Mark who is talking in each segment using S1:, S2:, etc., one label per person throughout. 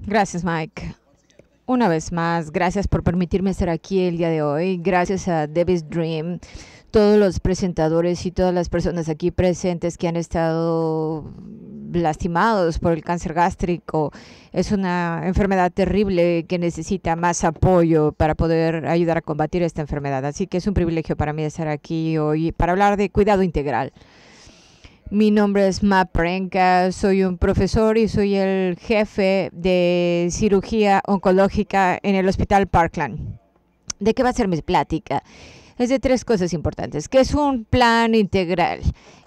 S1: Gracias, Mike. Una vez más, gracias por permitirme estar aquí el día de hoy. Gracias a Debbie's Dream, todos los presentadores y todas las personas aquí presentes que han estado lastimados por el cáncer gástrico. Es una enfermedad terrible que necesita más apoyo para poder ayudar a combatir esta enfermedad. Así que es un privilegio para mí estar aquí hoy para hablar de cuidado integral. Mi nombre es Matt Prenka, soy un profesor y soy el jefe de cirugía oncológica en el Hospital Parkland. ¿De qué va a ser mi plática? Es de tres cosas importantes. ¿Qué es un plan integral?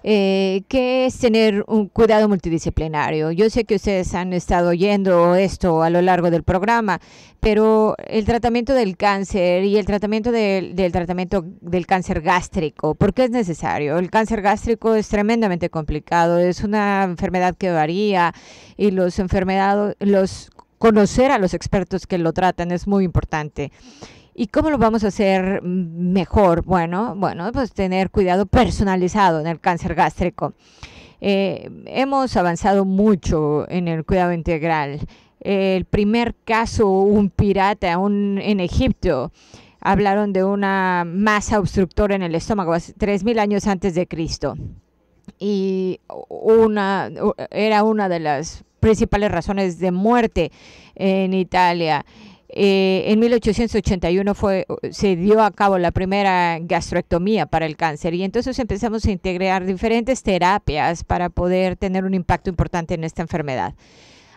S1: ¿Qué es tener un cuidado multidisciplinario? Yo sé que ustedes han estado oyendo esto a lo largo del programa, pero el tratamiento del cáncer y el tratamiento del cáncer gástrico, ¿por qué es necesario? El cáncer gástrico es tremendamente complicado, es una enfermedad que varía y conocer a los expertos que lo tratan es muy importante. ¿Y cómo lo vamos a hacer mejor? Bueno, pues tener cuidado personalizado en el cáncer gástrico. Hemos avanzado mucho en el cuidado integral. El primer caso, un pirata en Egipto, hablaron de una masa obstructora en el estómago 3.000 años antes de Cristo. Y era una de las principales razones de muerte en Italia. En 1881 se dio a cabo la primera gastrectomía para el cáncer y entonces empezamos a integrar diferentes terapias para poder tener un impacto importante en esta enfermedad.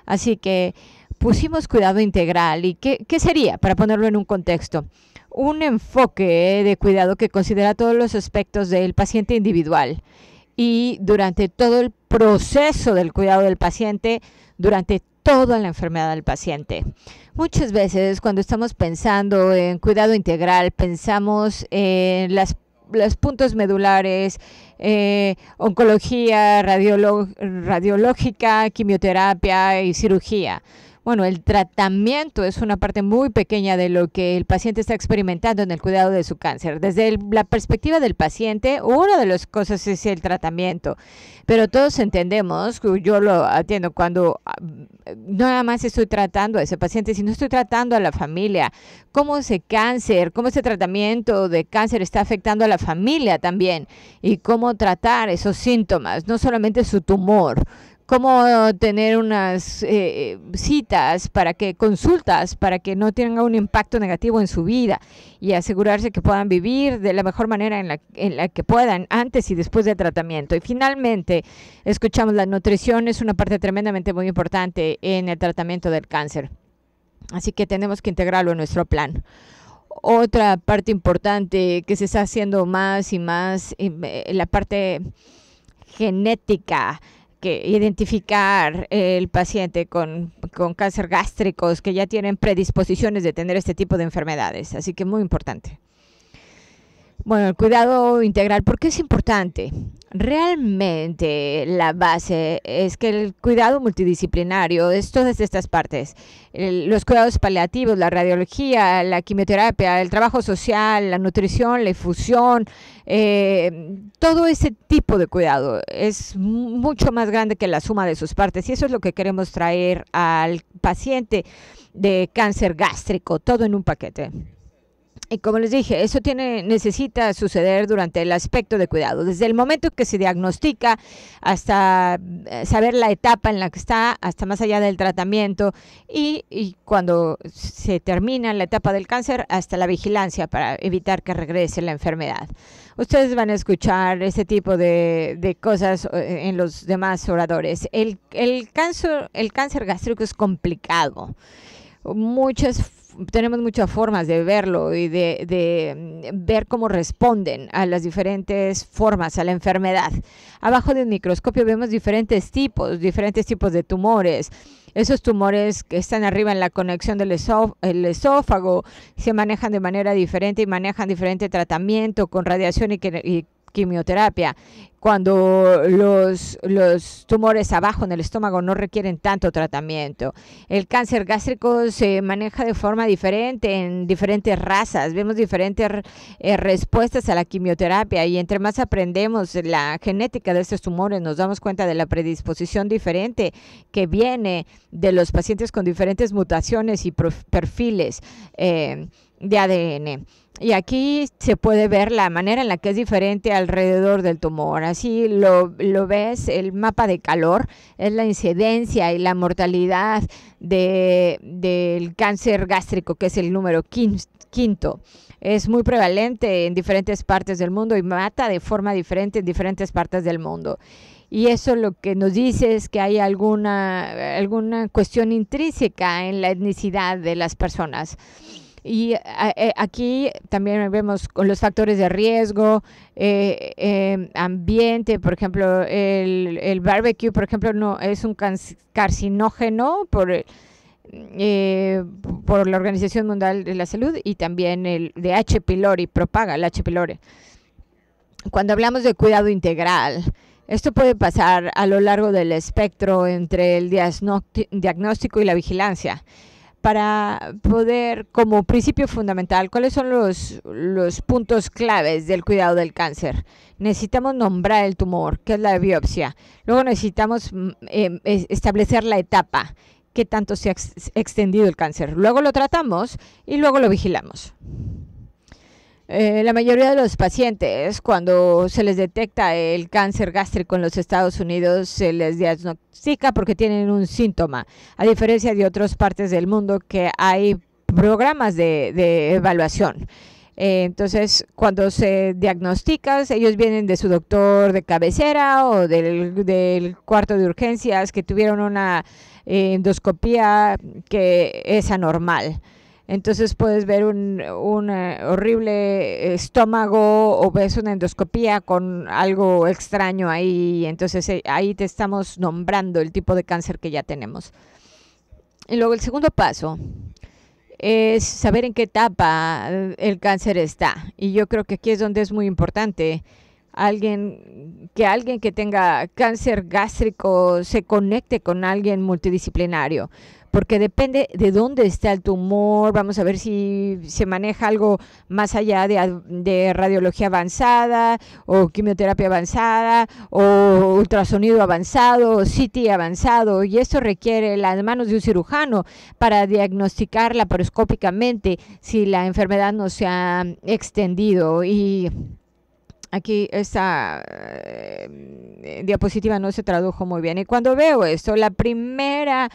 S1: Así que pusimos cuidado integral. ¿Y qué sería? Para ponerlo en un contexto, un enfoque de cuidado que considera todos los aspectos del paciente individual y durante todo el proceso del cuidado del paciente, durante toda la enfermedad del paciente. Muchas veces cuando estamos pensando en cuidado integral, pensamos en los puntos medulares, oncología, radiológica, quimioterapia y cirugía. Bueno, el tratamiento es una parte muy pequeña de lo que el paciente está experimentando en el cuidado de su cáncer. Desde la perspectiva del paciente, una de las cosas es el tratamiento. Pero todos entendemos, yo lo atiendo cuando no nada más estoy tratando a ese paciente, sino estoy tratando a la familia. Cómo ese tratamiento de cáncer está afectando a la familia también. Y cómo tratar esos síntomas, no solamente su tumor. Cómo tener unas consultas para que no tenga un impacto negativo en su vida y asegurarse que puedan vivir de la mejor manera en la que puedan antes y después del tratamiento. Y finalmente, escuchamos la nutrición es una parte tremendamente muy importante en el tratamiento del cáncer. Así que tenemos que integrarlo en nuestro plan. Otra parte importante que se está haciendo más y más, la parte genética, que identificar el paciente con cáncer gástricos que ya tienen predisposiciones de tener este tipo de enfermedades. Así que muy importante. Bueno, el cuidado integral, ¿por qué es importante? Realmente la base es que el cuidado multidisciplinario es todas estas partes. Los cuidados paliativos, la radiología, la quimioterapia, el trabajo social, la nutrición, la infusión, todo ese tipo de cuidado es mucho más grande que la suma de sus partes y eso es lo que queremos traer al paciente de cáncer gástrico, todo en un paquete. Y como les dije, eso necesita suceder durante el aspecto de cuidado, desde el momento que se diagnostica hasta saber la etapa en la que está, hasta más allá del tratamiento y cuando se termina la etapa del cáncer, hasta la vigilancia para evitar que regrese la enfermedad. Ustedes van a escuchar ese tipo de cosas en los demás oradores. El cáncer gástrico es complicado. Tenemos muchas formas de verlo y de ver cómo responden a las diferentes formas a la enfermedad. Abajo de un microscopio vemos diferentes tipos de tumores. Esos tumores que están arriba en la conexión del esófago se manejan de manera diferente y manejan diferente tratamiento con radiación y quimioterapia. Cuando los tumores abajo en el estómago no requieren tanto tratamiento. El cáncer gástrico se maneja de forma diferente en diferentes razas. Vemos diferentes respuestas a la quimioterapia y entre más aprendemos la genética de estos tumores, nos damos cuenta de la predisposición diferente que viene de los pacientes con diferentes mutaciones y perfiles de ADN. Y aquí se puede ver la manera en la que es diferente alrededor del tumor. Así lo ves, el mapa de calor es la incidencia y la mortalidad del cáncer gástrico, que es el número quinto. Es muy prevalente en diferentes partes del mundo y mata de forma diferente en diferentes partes del mundo. Y eso lo que nos dice es que hay alguna cuestión intrínseca en la etnicidad de las personas. Y aquí también vemos con los factores de riesgo, ambiente, por ejemplo, el barbecue, por ejemplo, no es un carcinógeno por la Organización Mundial de la Salud, y también el de H. pylori, propaga el H. pylori. Cuando hablamos de cuidado integral, esto puede pasar a lo largo del espectro entre el diagnóstico y la vigilancia. Para poder, como principio fundamental, ¿cuáles son los puntos claves del cuidado del cáncer? Necesitamos nombrar el tumor, que es la biopsia. Luego necesitamos establecer la etapa, qué tanto se ha extendido el cáncer. Luego lo tratamos y luego lo vigilamos. La mayoría de los pacientes, cuando se les detecta el cáncer gástrico en los Estados Unidos, se les diagnostica porque tienen un síntoma, a diferencia de otras partes del mundo que hay programas de evaluación. Entonces, cuando se diagnostican, ellos vienen de su doctor de cabecera o del cuarto de urgencias que tuvieron una endoscopía que es anormal. Entonces puedes ver un horrible estómago o ves una endoscopía con algo extraño ahí. Entonces ahí te estamos nombrando el tipo de cáncer que ya tenemos. Y luego el segundo paso es saber en qué etapa el cáncer está. Y yo creo que aquí es donde es muy importante alguien que tenga cáncer gástrico se conecte con alguien multidisciplinario, porque depende de dónde está el tumor. Vamos a ver si se maneja algo más allá de radiología avanzada o quimioterapia avanzada o ultrasonido avanzado o CT avanzado, y esto requiere las manos de un cirujano para diagnosticar laparoscópicamente si la enfermedad no se ha extendido. Y aquí esta diapositiva no se tradujo muy bien. Y cuando veo esto, la primera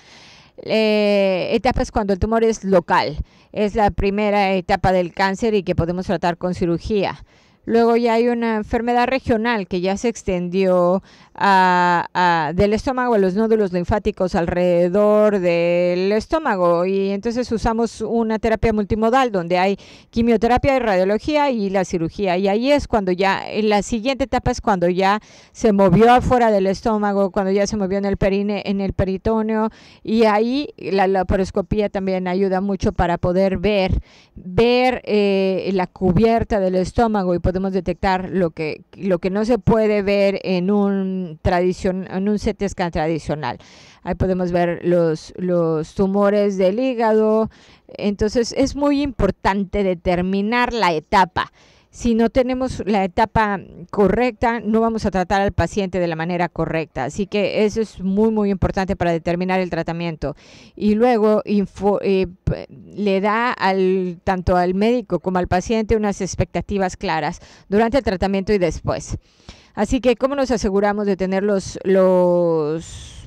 S1: etapa es cuando el tumor es local. Es la primera etapa del cáncer y que podemos tratar con cirugía. Luego ya hay una enfermedad regional que ya se extendió del estómago a los nódulos linfáticos alrededor del estómago, y entonces usamos una terapia multimodal donde hay quimioterapia y radiología y la cirugía, y ahí es cuando ya, en la siguiente etapa es cuando ya se movió afuera del estómago, cuando ya se movió en el peritoneo, y ahí la laparoscopía también ayuda mucho para poder ver la cubierta del estómago, y podemos detectar lo que no se puede ver en un CT scan tradicional. Ahí podemos ver los tumores del hígado. Entonces es muy importante determinar la etapa. Si no tenemos la etapa correcta, no vamos a tratar al paciente de la manera correcta. Así que eso es muy, muy importante para determinar el tratamiento. Y luego le da tanto al médico como al paciente unas expectativas claras durante el tratamiento y después. Así que, ¿cómo nos aseguramos de tener los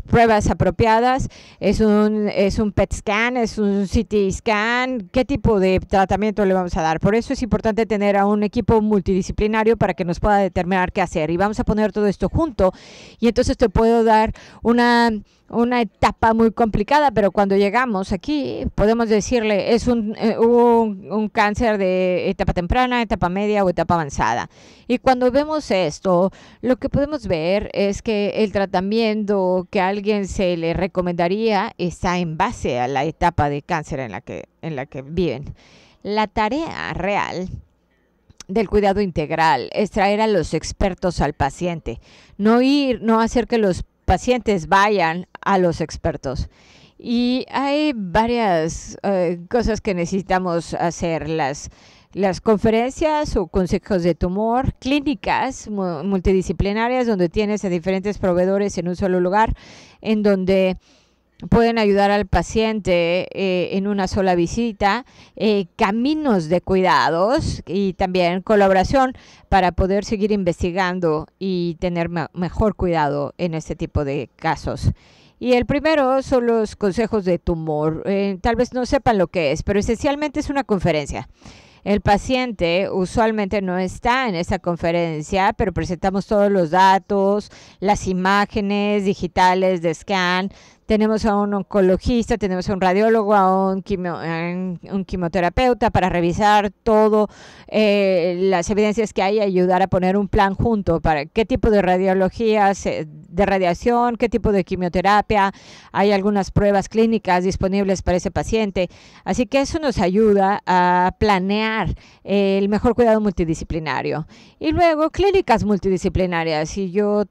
S1: pruebas apropiadas? ¿Es un PET scan? ¿Es un CT scan? ¿Qué tipo de tratamiento le vamos a dar? Por eso es importante tener a un equipo multidisciplinario para que nos pueda determinar qué hacer. Y vamos a poner todo esto junto, y entonces te puedo dar una etapa muy complicada, pero cuando llegamos aquí podemos decirle es un cáncer de etapa temprana, etapa media o etapa avanzada. Y cuando vemos esto, lo que podemos ver es que el tratamiento que a alguien se le recomendaría está en base a la etapa de cáncer en la que viven. La tarea real del cuidado integral, es traer a los expertos al paciente, no hacer que los pacientes vayan a los expertos. Y hay varias cosas que necesitamos hacer, las conferencias o consejos de tumor, clínicas multidisciplinarias donde tienes a diferentes proveedores en un solo lugar, en donde pueden ayudar al paciente en una sola visita, caminos de cuidados y también colaboración para poder seguir investigando y tener mejor cuidado en este tipo de casos. Y el primero son los consejos de tumor. Tal vez no sepan lo que es, pero esencialmente es una conferencia. El paciente usualmente no está en esa conferencia, pero presentamos todos los datos, las imágenes digitales de scan. Tenemos a un oncologista, tenemos a un radiólogo, a un quimioterapeuta para revisar todo las evidencias que hay y ayudar a poner un plan junto para qué tipo de radiologías, de radiación, qué tipo de quimioterapia. Hay algunas pruebas clínicas disponibles para ese paciente. Así que eso nos ayuda a planear el mejor cuidado multidisciplinario. Y luego clínicas multidisciplinarias. Y yo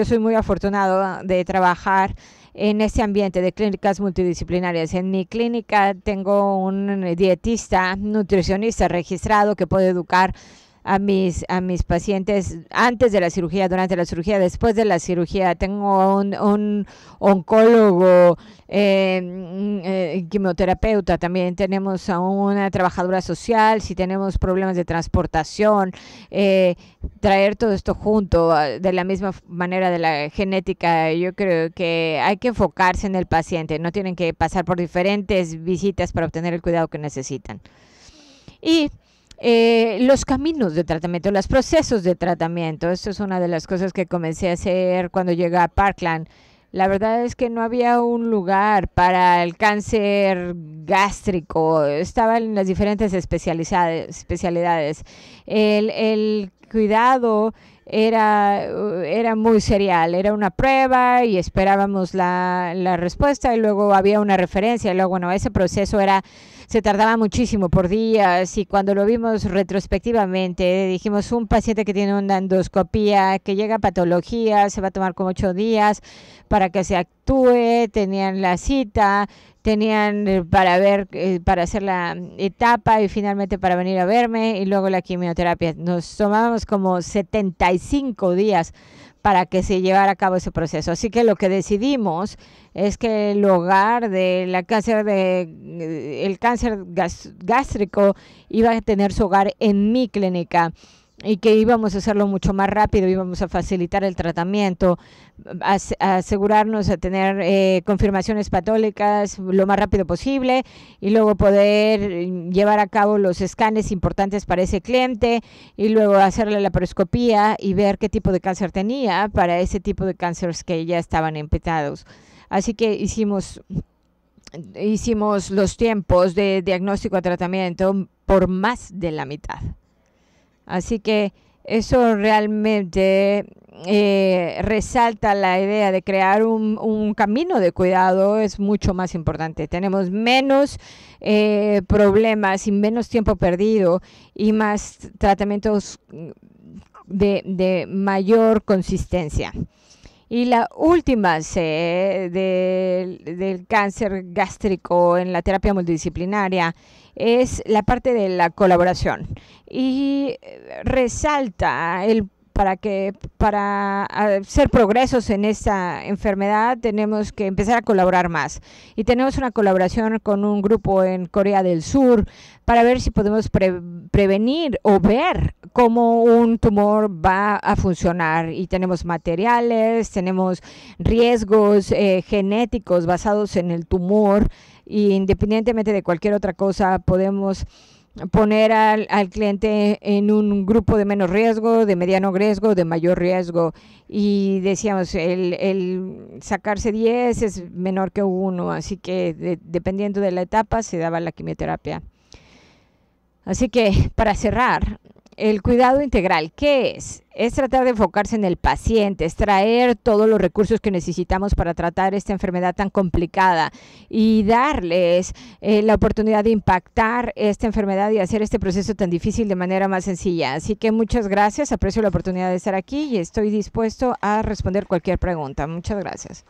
S1: soy muy afortunado de trabajar en este ambiente de clínicas multidisciplinarias. En mi clínica tengo un dietista, nutricionista registrado que puede educar a mis pacientes antes de la cirugía, durante la cirugía, después de la cirugía. Tengo un oncólogo, quimioterapeuta. También tenemos a una trabajadora social. Si tenemos problemas de transportación, traer todo esto junto de la misma manera de la genética. Yo creo que hay que enfocarse en el paciente. No tienen que pasar por diferentes visitas para obtener el cuidado que necesitan. Y los caminos de tratamiento, los procesos de tratamiento. Esto es una de las cosas que comencé a hacer cuando llegué a Parkland. La verdad es que no había un lugar para el cáncer gástrico. Estaban en las diferentes especialidades. El cuidado era muy serial. Era una prueba y esperábamos la respuesta y luego había una referencia. Y luego, bueno, ese proceso se tardaba muchísimo por días y cuando lo vimos retrospectivamente dijimos un paciente que tiene una endoscopía que llega a patología se va a tomar como 8 días para que se actúe. Tenían la cita, tenían para hacer la etapa y finalmente para venir a verme y luego la quimioterapia. Nos tomábamos como 75 días para que se llevara a cabo ese proceso. Así que lo que decidimos es que el hogar el cáncer gástrico iba a tener su hogar en mi clínica y que íbamos a hacerlo mucho más rápido, íbamos a facilitar el tratamiento, asegurarnos de tener confirmaciones patológicas lo más rápido posible y luego poder llevar a cabo los escanes importantes para ese cliente y luego hacerle la laparoscopía y ver qué tipo de cáncer tenía para ese tipo de cánceres que ya estaban impactados. Así que hicimos los tiempos de diagnóstico a tratamiento por más de la mitad. Así que eso realmente resalta la idea de crear un camino de cuidado. Es mucho más importante. Tenemos menos problemas y menos tiempo perdido y más tratamientos de mayor consistencia. Y la última C del cáncer gástrico en la terapia multidisciplinaria es la parte de la colaboración. Y resalta para hacer progresos en esta enfermedad tenemos que empezar a colaborar más. Y tenemos una colaboración con un grupo en Corea del Sur para ver si podemos prevenir o ver cómo un tumor va a funcionar. Y tenemos materiales, tenemos riesgos genéticos basados en el tumor. Y independientemente de cualquier otra cosa, podemos poner al cliente en un grupo de menos riesgo, de mediano riesgo, de mayor riesgo. Y decíamos, el sacarse 10 es menor que 1, así que dependiendo de la etapa se daba la quimioterapia. Así que para cerrar, el cuidado integral, ¿qué es? Es tratar de enfocarse en el paciente, es traer todos los recursos que necesitamos para tratar esta enfermedad tan complicada y darles la oportunidad de impactar esta enfermedad y hacer este proceso tan difícil de manera más sencilla. Así que muchas gracias, aprecio la oportunidad de estar aquí y estoy dispuesto a responder cualquier pregunta. Muchas gracias.